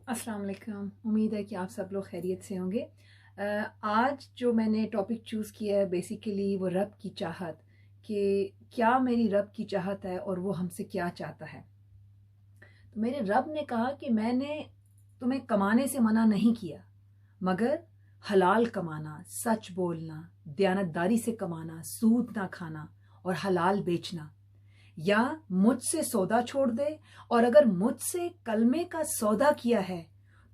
अस्सलाम वालेकुम। उम्मीद है कि आप सब लोग खैरियत से होंगे। आज जो मैंने टॉपिक चूज़ किया है बेसिकली वो रब की चाहत, कि क्या मेरी रब की चाहत है और वो हमसे क्या चाहता है। तो मेरे रब ने कहा कि मैंने तुम्हें कमाने से मना नहीं किया, मगर हलाल कमाना, सच बोलना, दयानतदारी से कमाना, सूद ना खाना और हलाल बेचना, या मुझसे सौदा छोड़ दे, और अगर मुझसे कलमे का सौदा किया है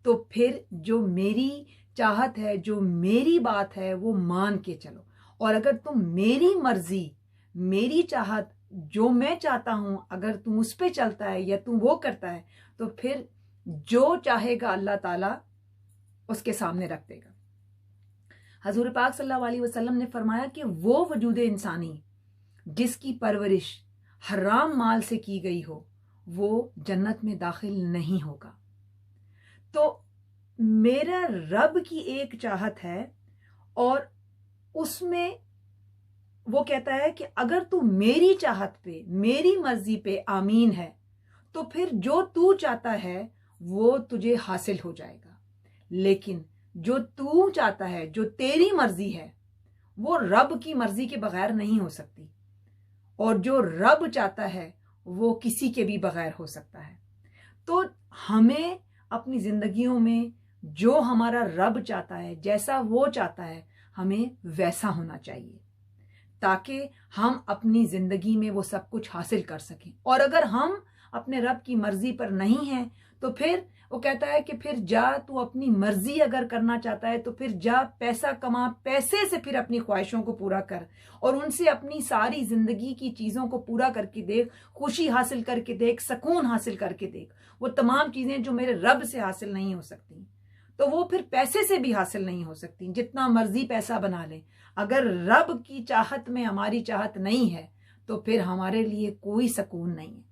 तो फिर जो मेरी चाहत है, जो मेरी बात है वो मान के चलो। और अगर तुम मेरी मर्जी, मेरी चाहत, जो मैं चाहता हूं, अगर तुम उस पे चलता है या तुम वो करता है तो फिर जो चाहेगा अल्लाह ताला उसके सामने रख देगा। हजूर पाक सल्लल्लाहु अलैहि वसल्लम ने फरमाया कि वो वजूद इंसानी जिसकी परवरिश हराम माल से की गई हो वो जन्नत में दाखिल नहीं होगा। तो मेरा रब की एक चाहत है और उसमें वो कहता है कि अगर तू मेरी चाहत पे, मेरी मर्जी पे आमीन है तो फिर जो तू चाहता है वो तुझे हासिल हो जाएगा। लेकिन जो तू चाहता है, जो तेरी मर्जी है, वो रब की मर्जी के बगैर नहीं हो सकती, और जो रब चाहता है वो किसी के भी बगैर हो सकता है। तो हमें अपनी जिंदगियों में जो हमारा रब चाहता है, जैसा वो चाहता है, हमें वैसा होना चाहिए ताकि हम अपनी जिंदगी में वो सब कुछ हासिल कर सकें। और अगर हम अपने रब की मर्जी पर नहीं हैं तो फिर वो कहता है कि फिर जा, तू अपनी मर्जी अगर करना चाहता है तो फिर जा, पैसा कमा, पैसे से फिर अपनी ख्वाहिशों को पूरा कर और उनसे अपनी सारी जिंदगी की चीजों को पूरा करके देख, खुशी हासिल करके देख, सुकून हासिल करके देख। वो तमाम चीजें जो मेरे रब से हासिल नहीं हो सकती तो वो फिर पैसे से भी हासिल नहीं हो सकती, जितना मर्जी पैसा बना ले। अगर रब की चाहत में हमारी चाहत नहीं है तो फिर हमारे लिए कोई सुकून नहीं है।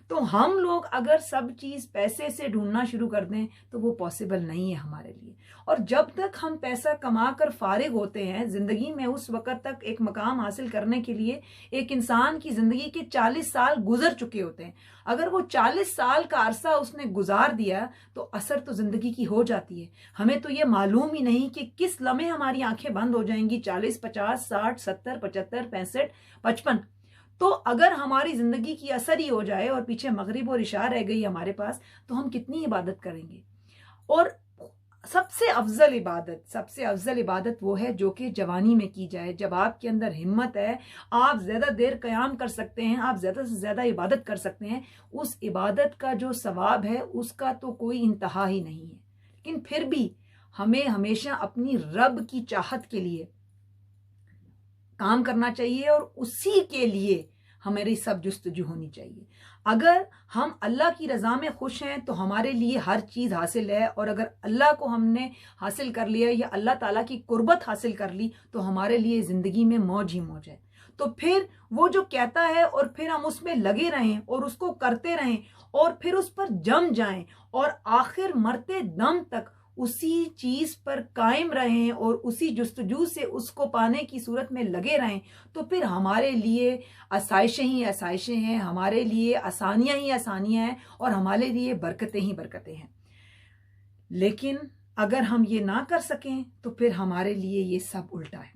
तो हम लोग अगर सब चीज पैसे से ढूंढना शुरू कर दें तो वो पॉसिबल नहीं है हमारे लिए। और जब तक हम पैसा कमाकर फारिग होते हैं जिंदगी में, उस वक्त तक एक मकाम हासिल करने के लिए एक इंसान की जिंदगी के 40 साल गुजर चुके होते हैं। अगर वो 40 साल का अरसा उसने गुजार दिया तो असर तो जिंदगी की हो जाती है। हमें तो ये मालूम ही नहीं कि किस लम्हे हमारी आंखें बंद हो जाएंगी, 40, 50, 60, 70, 75, 65, 55। तो अगर हमारी जिंदगी की असर ही हो जाए और पीछे मगरिब और इशा रह गई हमारे पास तो हम कितनी इबादत करेंगे। और सबसे अफजल इबादत वो है जो कि जवानी में की जाए, जब आपके अंदर हिम्मत है, आप ज्यादा देर कयाम कर सकते हैं, आप ज्यादा से ज्यादा इबादत कर सकते हैं। उस इबादत का जो सवाब है उसका तो कोई इंतहा ही नहीं है। लेकिन फिर भी हमें हमेशा अपनी रब की चाहत के लिए काम करना चाहिए और उसी के लिए हमारी सब जुस्तजू होनी चाहिए। अगर हम अल्लाह की रजा में खुश हैं तो हमारे लिए हर चीज हासिल है, और अगर अल्लाह को हमने हासिल कर लिया या अल्लाह ताला की कुर्बत हासिल कर ली तो हमारे लिए जिंदगी में मौज ही मौज है। तो फिर वो जो कहता है और फिर हम उसमें लगे रहें और उसको करते रहें और फिर उस पर जम जाएं और आखिर मरते दम तक उसी चीज पर कायम रहें और उसी जुस्तजू से उसको पाने की सूरत में लगे रहें, तो फिर हमारे लिए आसाइशें ही आसाइशें हैं, हमारे लिए आसानियां ही आसानियां हैं और हमारे लिए बरकतें ही बरकतें हैं। लेकिन अगर हम ये ना कर सकें तो फिर हमारे लिए ये सब उल्टा है।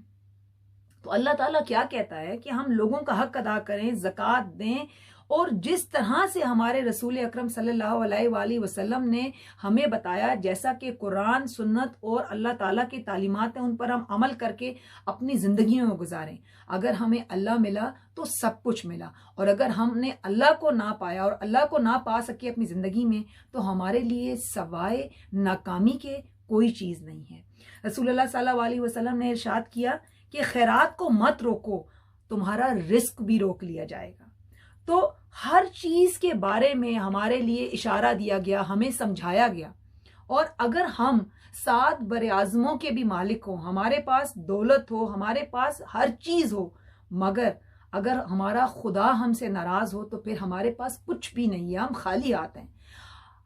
तो अल्लाह ताला क्या कहता है कि हम लोगों का हक अदा करें, ज़कात दें, और जिस तरह से हमारे रसूल अकरम सल्लल्लाहु अलैहि वसल्लम ने हमें बताया, जैसा कि कुरान, सुन्नत और अल्लाह ताला की तालीमात हैं, उन पर हम अमल करके अपनी जिंदगी में गुजारें। अगर हमें अल्लाह मिला तो सब कुछ मिला, और अगर हमने अल्लाह को ना पाया और अल्लाह को ना पा सके अपनी जिंदगी में तो हमारे लिए सवाए नाकामी के कोई चीज नहीं है। रसूलुल्लाह सल्लल्लाहु अलैहि वसल्लम ने इरशाद किया कि खैरात को मत रोको, तुम्हारा रिस्क भी रोक लिया जाएगा। तो हर चीज के बारे में हमारे लिए इशारा दिया गया, हमें समझाया गया। और अगर हम 7 बरे-आज़मों के भी मालिक हो, हमारे पास दौलत हो, हमारे पास हर चीज हो, मगर अगर हमारा खुदा हमसे नाराज हो तो फिर हमारे पास कुछ भी नहीं है, हम खाली हाथ हैं।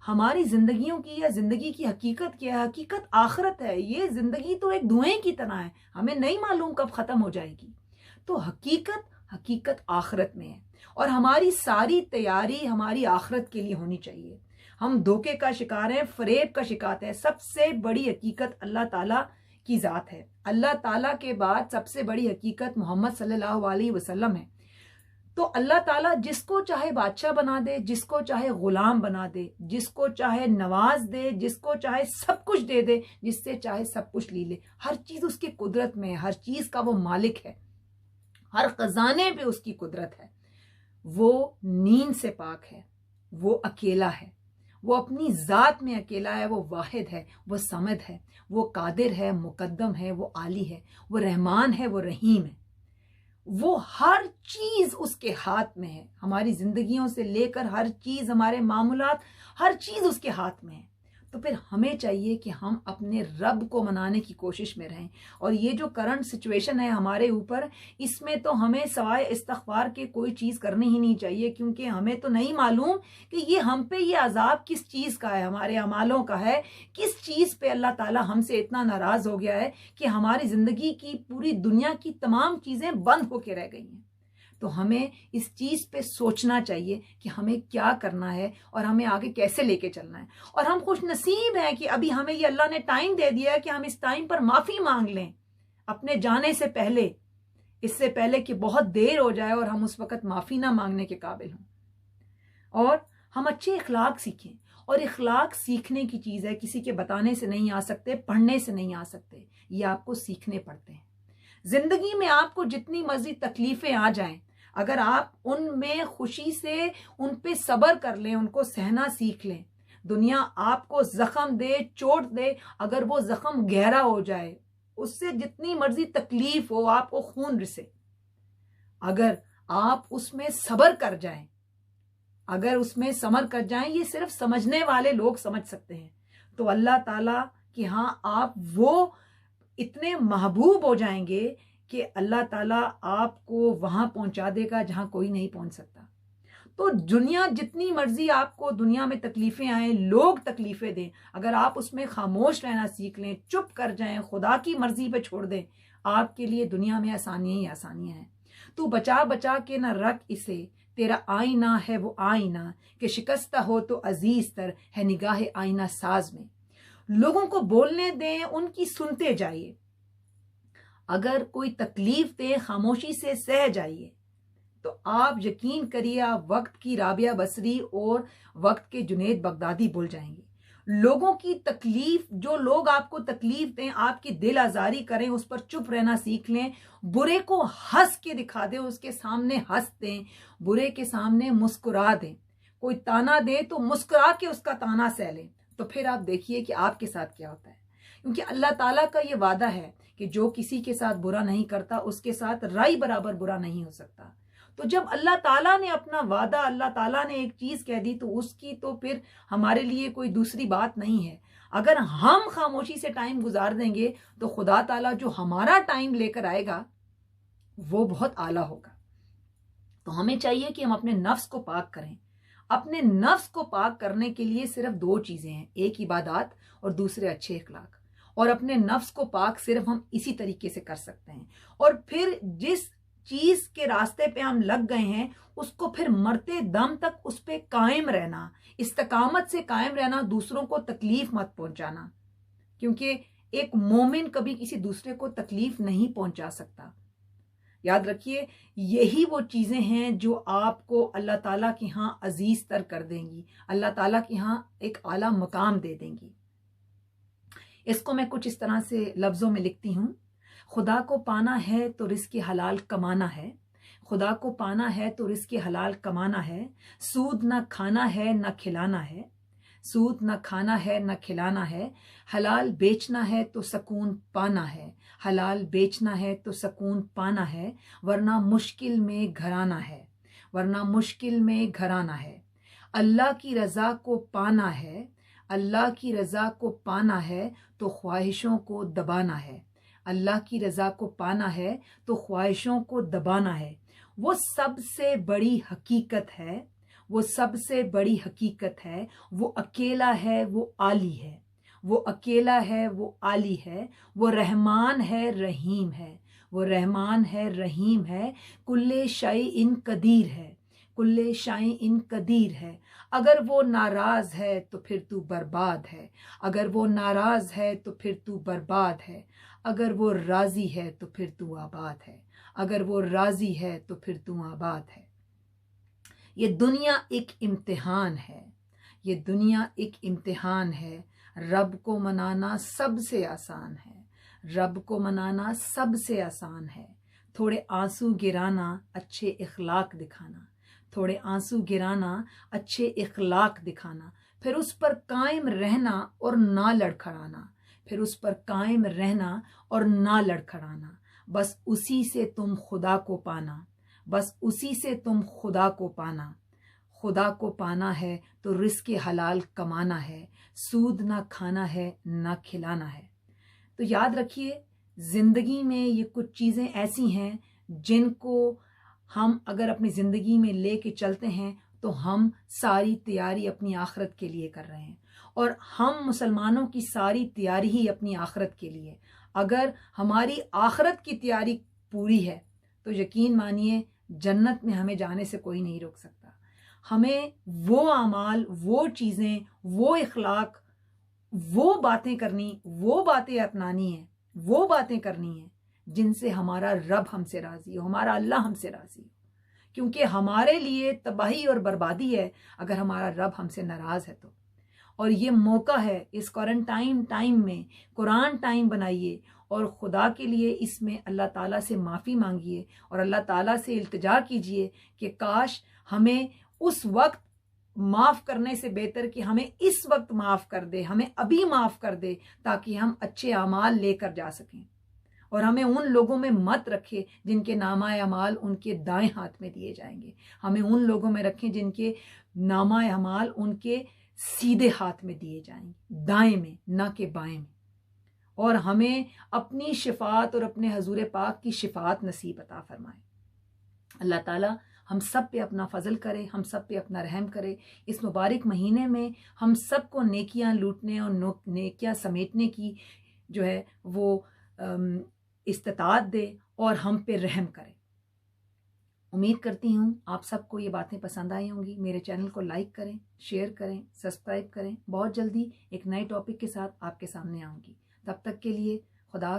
हमारी जिंदगियों की या जिंदगी की हकीकत क्या है? हकीकत आखिरत है। ये जिंदगी तो एक धुएं की तरह है, हमें नहीं मालूम कब खत्म हो जाएगी। तो हकीकत आखिरत में है और हमारी सारी तैयारी हमारी आखिरत के लिए होनी चाहिए। हम धोखे का शिकार हैं, फरेब का शिकार हैं। सबसे बड़ी हकीकत अल्लाह ताला की ज़ात है। अल्लाह ताला के बाद सबसे बड़ी हकीकत मोहम्मद सल्लल्लाहु अलैहि वसल्लम है। तो अल्लाह ताला जिसको चाहे बादशाह बना दे, जिसको चाहे गुलाम बना दे, जिसको चाहे नवाज दे, जिसको चाहे सब कुछ दे दे, जिससे चाहे सब कुछ ले ले। हर चीज उसकी कुदरत में है, हर चीज का वो मालिक है, हर खजाने पे उसकी कुदरत है। वो नींद से पाक है, वो अकेला है, वो अपनी जात में अकेला है, वो वाहिद है, वो समद है, वो कादिर है, मुकद्दम है, वो आली है, वो रहमान है, वो रहीम है। वो हर चीज उसके हाथ में है। हमारी जिंदगियों से लेकर हर चीज, हमारे मामूलात, हर चीज उसके हाथ में है। तो फिर हमें चाहिए कि हम अपने रब को मनाने की कोशिश में रहें। और ये जो करंट सिचुएशन है हमारे ऊपर, इसमें तो हमें सवाए इस्तग़फ़ार के कोई चीज करनी ही नहीं चाहिए, क्योंकि हमें तो नहीं मालूम कि ये हम पे ये अजाब किस चीज का है, हमारे अमालों का है, किस चीज पे अल्लाह ताला हमसे इतना नाराज हो गया है कि हमारी जिंदगी की, पूरी दुनिया की तमाम चीजें बंद होके रह गई हैं। तो हमें इस चीज पे सोचना चाहिए कि हमें क्या करना है और हमें आगे कैसे लेके चलना है। और हम खुश नसीब हैं कि अभी हमें ये अल्लाह ने टाइम दे दिया है कि हम इस टाइम पर माफी मांग लें अपने जाने से पहले, इससे पहले कि बहुत देर हो जाए और हम उस वक्त माफी ना मांगने के काबिल हों। और हम अच्छे इखलाक सीखें। और इखलाक सीखने की चीज है, किसी के बताने से नहीं आ सकते, पढ़ने से नहीं आ सकते, ये आपको सीखने पड़ते हैं। जिंदगी में आपको जितनी मर्जी तकलीफें आ जाएं, अगर आप उनमें खुशी से उन पे सब्र कर लें, उनको सहना सीख लें, दुनिया आपको जख्म दे, चोट दे, अगर वो जख्म गहरा हो जाए, उससे जितनी मर्जी तकलीफ हो, आपको खून रिसे, अगर आप उसमें सब्र कर जाएं, अगर उसमें सब्र कर जाएं, ये सिर्फ समझने वाले लोग समझ सकते हैं। तो अल्लाह ताला कि हाँ, आप वो इतने महबूब हो जाएंगे कि अल्लाह ताला आपको वहां पहुंचा देगा जहां कोई नहीं पहुंच सकता। तो दुनिया जितनी मर्जी आपको दुनिया में तकलीफें आए, लोग तकलीफें दें, अगर आप उसमें खामोश रहना सीख लें, चुप कर जाएं, खुदा की मर्जी पे छोड़ दें, आपके लिए दुनिया में आसानियां ही आसानियां हैं। तू बचा बचा के ना रख इसे, तेरा आईना है वो आईना, कि शिकस्ता हो तो अजीज तर है निगाह आईना साज में। लोगों को बोलने दें, उनकी सुनते जाइए। अगर कोई तकलीफ दे, खामोशी से सह जाइए। तो आप यकीन करिए, आप वक्त की राबिया बसरी और वक्त के जुनेद बगदादी भूल जाएंगे। लोगों की तकलीफ, जो लोग आपको तकलीफ दें, आपकी दिल आजारी करें, उस पर चुप रहना सीख लें। बुरे को हंस के दिखा दें, उसके सामने हंस दें, बुरे के सामने मुस्कुरा दें। कोई ताना दे तो मुस्कुरा के उसका ताना सह लें। तो फिर आप देखिए कि आपके साथ क्या होता है। क्योंकि अल्लाह ताला का ये वादा है कि जो किसी के साथ बुरा नहीं करता, उसके साथ राई बराबर बुरा नहीं हो सकता। तो जब अल्लाह ताला ने अपना वादा, अल्लाह ताला ने एक चीज कह दी, तो उसकी तो फिर हमारे लिए कोई दूसरी बात नहीं है। अगर हम खामोशी से टाइम गुजार देंगे, तो खुदा ताला जो हमारा टाइम लेकर आएगा वो बहुत आला होगा। तो हमें चाहिए कि हम अपने नफ्स को पाक करें। अपने नफ्स को पाक करने के लिए सिर्फ दो चीजें हैं, एक इबादत और दूसरे अच्छे इखलाक। और अपने नफ्स को पाक सिर्फ हम इसी तरीके से कर सकते हैं। और फिर जिस चीज के रास्ते पे हम लग गए हैं, उसको फिर मरते दम तक उस पे कायम रहना, इस्तकामत से कायम रहना, दूसरों को तकलीफ मत पहुंचाना। क्योंकि एक मोमिन कभी किसी दूसरे को तकलीफ नहीं पहुंचा सकता। याद रखिए, यही वो चीजें हैं जो आपको अल्लाह ताला के यहाँ अजीज तर कर देंगी, अल्लाह ताला के यहाँ एक आला मकाम दे देंगी। इसको मैं कुछ इस तरह से लफ्जों में लिखती हूँ। खुदा को पाना है तो रिज़्क़ हलाल कमाना है, खुदा को पाना है तो रिज़्क़ हलाल कमाना है। सूद न खाना है न खिलाना है, सूद न खाना है न खिलाना है। हलाल बेचना है तो सकून पाना है, हलाल बेचना है तो सकून पाना है। वरना मुश्किल में घराना है, वरना मुश्किल में घराना है। अल्लाह की रज़ा को पाना है, अल्लाह की रज़ा को पाना है तो ख्वाहिशों को दबाना है, अल्लाह की रज़ा को पाना है तो ख्वाहिशों को दबाना है। वो सबसे बड़ी हकीकत है, वो सबसे बड़ी हकीकत है। वो अकेला है, वो आली है, वो अकेला है, वो आली है। वो रहमान है, रहीम है, वो रहमान है, रहीम है। कुल्ले शै इन कदीर है, कुल्ले शाई इन कदीर है। अगर वो नाराज़ है तो फिर तू बर्बाद है, अगर वो नाराज़ है तो फिर तू बर्बाद है, अगर वो राज़ी है तो फिर तू आबाद है, अगर वो राज़ी है तो फिर तू आबाद है। ये दुनिया एक इम्तिहान है, ये दुनिया एक इम्तिहान है। रब को मनाना सबसे आसान है, रब को मनाना सबसे आसान है। थोड़े आंसू गिराना, अच्छे इखलाक दिखाना, थोड़े आंसू गिराना, अच्छे इखलाक दिखाना, फिर उस पर कायम रहना और ना लड़खड़ाना, फिर उस पर कायम रहना और ना लड़खड़ाना। बस उसी से तुम खुदा को पाना, बस उसी से तुम खुदा को पाना। खुदा को पाना है तो रिस्क हलाल कमाना है, सूद ना खाना है ना खिलाना है। तो याद रखिए, ज़िंदगी में ये कुछ चीज़ें ऐसी हैं जिनको हम अगर अपनी ज़िंदगी में ले के चलते हैं तो हम सारी तैयारी अपनी आखिरत के लिए कर रहे हैं, और हम मुसलमानों की सारी तैयारी ही अपनी आखिरत के लिए। अगर हमारी आखिरत की तैयारी पूरी है तो यकीन मानिए जन्नत में हमें जाने से कोई नहीं रोक सकता। हमें वो अमाल, वो चीज़ें, वो इखलाक, वो बातें करनी, वो बातें अपनानी है, वो बातें करनी है जिनसे हमारा रब हमसे राज़ी हो, हमारा अल्लाह हमसे राज़ी हो। क्योंकि हमारे लिए तबाही और बर्बादी है अगर हमारा रब हमसे नाराज़ है तो। और ये मौका है, इस क्वारंटाइन टाइम में कुरान टाइम बनाइए और खुदा के लिए इसमें अल्लाह ताला से माफ़ी मांगिए और अल्लाह ताला से इल्तिजा कीजिए कि काश हमें उस वक्त माफ़ करने से बेहतर कि हमें इस वक्त माफ़ कर दे, हमें अभी माफ़ कर दे, ताकि हम अच्छे अमाल लेकर जा सकें। और हमें उन लोगों में मत रखे जिनके नामा अमाल उनके दाएं हाथ में दिए जाएंगे, हमें उन लोगों में रखें जिनके नामा अमाल उनके सीधे हाथ में दिए जाएंगे, दाएं में, ना कि बाएं में। और हमें अपनी शिफात और अपने हजूर पाक की शिफात नसीब अता फरमाए। अल्लाह ताला हम सब पे अपना फजल करे, हम सब पे अपना रहम करे। इस मुबारक महीने में हम सबको नेकियां लूटने और नेकियां समेटने की जो है वो इस्तात दे और हम पे रहम करे। उम्मीद करती हूँ आप सबको ये बातें पसंद आई होंगी। मेरे चैनल को लाइक करें, शेयर करें, सब्सक्राइब करें। बहुत जल्दी एक नए टॉपिक के साथ आपके सामने आऊँगी। तब तक के लिए खुदा